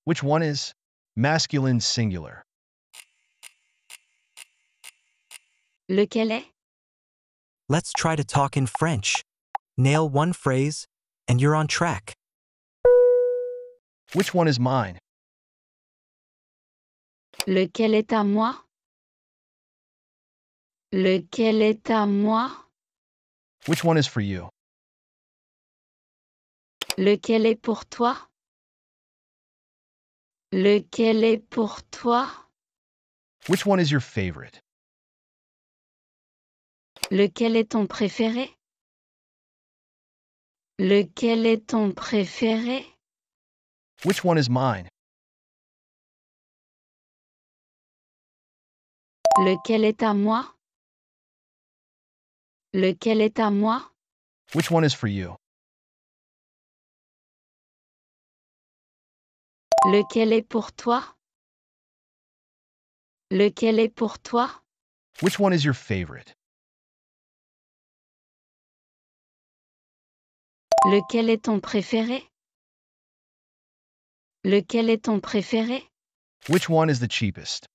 Which one is masculine singular? Lequel est? Let's try to talk in French. Nail one phrase, and you're on track. Which one is mine? Lequel est à moi? Lequel est à moi? Which one is for you? Lequel est pour toi? Lequel est pour toi? Which one is your favorite? Lequel est ton préféré? Lequel est ton préféré? Which one is mine? Lequel est à moi? Lequel est à moi? Which one is for you? Lequel est pour toi? Lequel est pour toi? Which one is your favorite? Lequel est ton préféré? Lequel est ton préféré? Which one is the cheapest?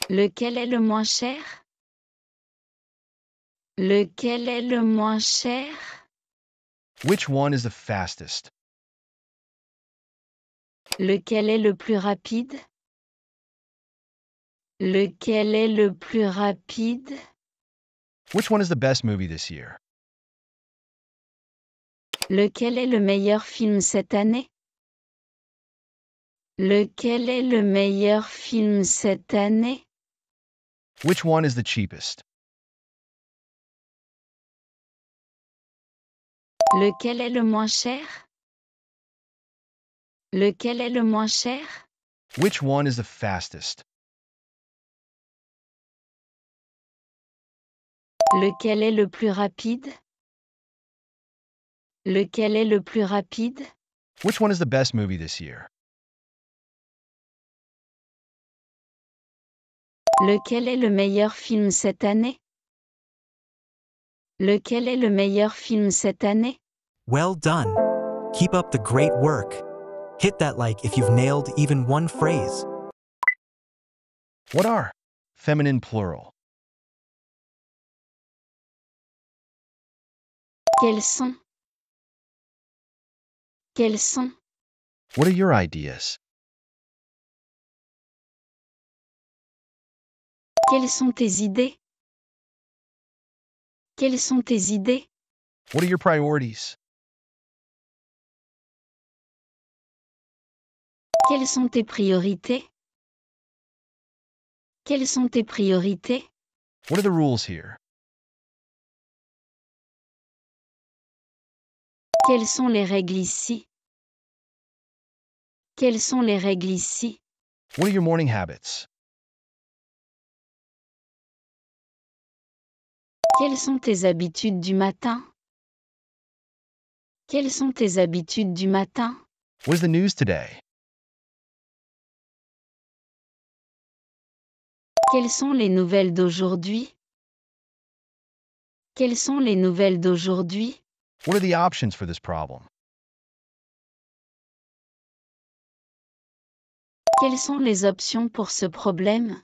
Lequel est le moins cher? Lequel est le moins cher? Which one is the fastest? Lequel est le plus rapide? Lequel est le plus rapide? Which one is the best movie this year? Lequel est le meilleur film cette année? Lequel est le meilleur film cette année? Which one is the cheapest? Lequel est le moins cher? Lequel est le moins cher? Which one is the fastest? Lequel est le plus rapide? Lequel est le plus rapide? Which one is the best movie this year? Lequel est le meilleur film cette année? Lequel est le meilleur film cette année? Well done. Keep up the great work. Hit that like if you've nailed even one phrase. What are feminine plural? Quels sont? Quels sont? What are your ideas? Quelles sont tes idées? Quelles sont tes idées? What are your priorities? Quelles sont tes priorités? Quelles sont tes priorités? What are the rules here? Quelles sont les règles ici? Quelles sont les règles ici? What are your morning habits? Quelles sont tes habitudes du matin? Quelles sont tes habitudes du matin? What is the news today? Quelles sont les nouvelles d'aujourd'hui? Quelles sont les nouvelles d'aujourd'hui? What are the options for this problem? Quelles sont les options pour ce problème?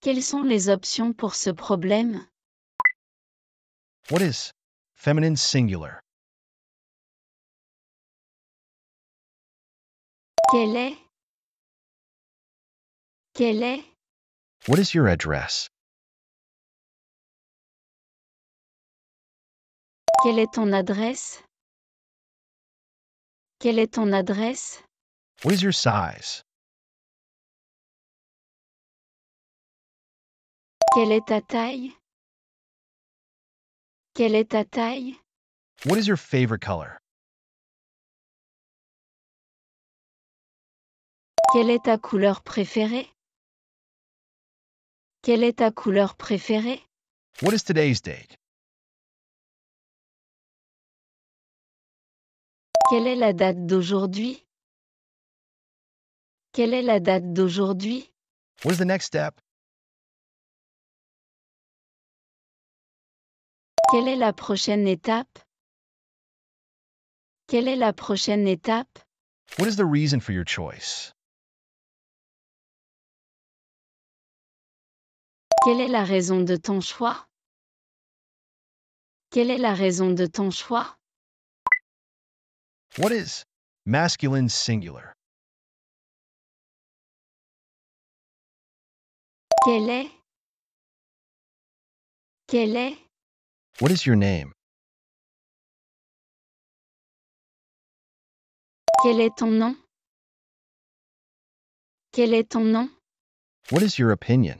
Quelles sont les options pour ce problème? What is feminine singular? Quel est? Quel est? What is your address? Quelle est ton adresse? Quelle est ton adresse? What is your size? Quelle est ta taille? Quelle est ta taille? What is your favorite color? Quelle est ta couleur préférée? Quelle est ta couleur préférée? What is today's date? Quelle est la date d'aujourd'hui? Quelle est la date d'aujourd'hui? What is the next step? Quelle est la prochaine étape? Quelle est la prochaine étape? What is the reason for your choice? Quelle est la raison de ton choix? Quelle est la raison de ton choix? What is masculine singular? Quelle est? Quelle est? What is your name? Quel est ton nom? Quel est ton nom? What is your opinion?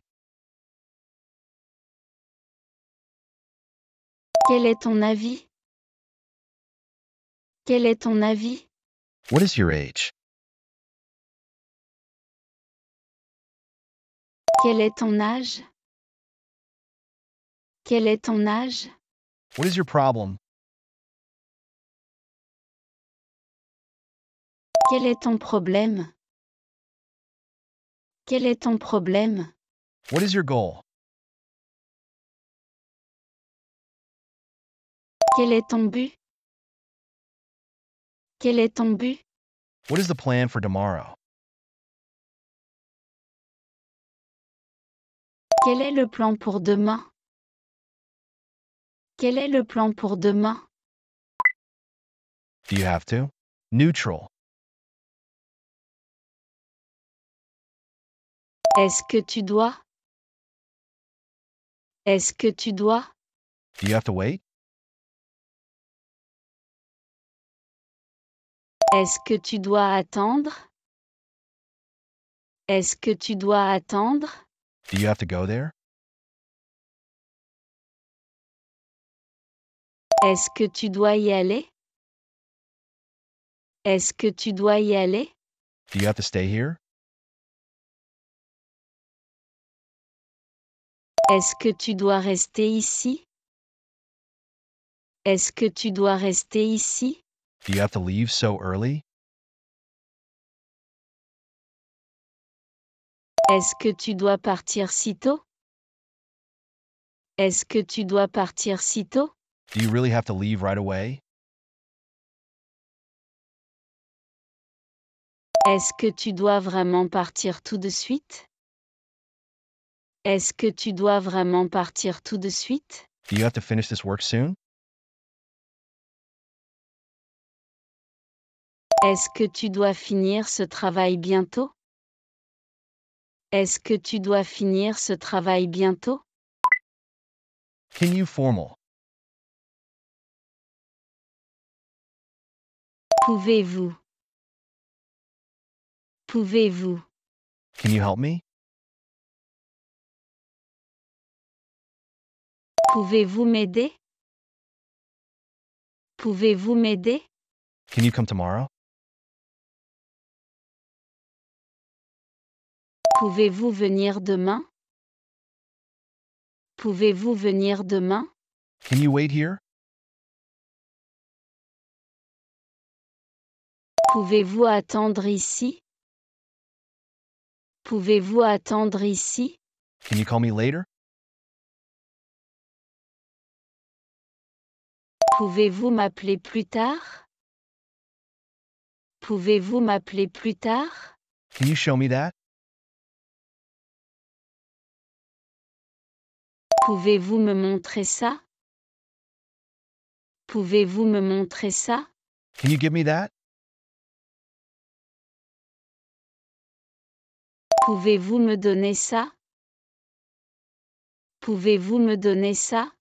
Quel est ton avis? Quel est ton avis? What is your age? Quel est ton âge? Quel est ton âge? What is your problem? Quel est ton problème? Quel est ton problème? What is your goal? Quel est ton but? Quel est ton but? What is the plan for tomorrow? Quel est le plan pour demain? Quel est le plan pour demain? Do you have to? Neutral. Est-ce que tu dois? Est-ce que tu dois? Do you have to wait? Est-ce que tu dois attendre? Est-ce que tu dois attendre? Do you have to go there? Est-ce que tu dois y aller? Est-ce que tu dois y aller? Do you have to stay here? Est-ce que tu dois rester ici? Est-ce que tu dois rester ici? Do you have to leave so early? Est-ce que tu dois partir si tôt? Est-ce que tu dois partir si tôt? Do you really have to leave right away? Est-ce que tu dois vraiment partir tout de suite? Est-ce que tu dois vraiment partir tout de suite? Do you have to finish this work soon? Est-ce que tu dois finir ce travail bientôt? Est-ce que tu dois finir ce travail bientôt? Can you formal? Pouvez-vous? Pouvez-vous? Can you help me? Pouvez-vous m'aider? Pouvez-vous m'aider? Can you come tomorrow? Pouvez-vous venir demain? Pouvez-vous venir demain? Can you wait here? Pouvez-vous attendre ici? Pouvez-vous attendre ici? Can you call me later? Pouvez-vous m'appeler plus tard? Pouvez-vous m'appeler plus tard? Can you show me that? Pouvez-vous me montrer ça? Pouvez-vous me montrer ça? Can you give me that? Pouvez-vous me donner ça? Pouvez-vous me donner ça?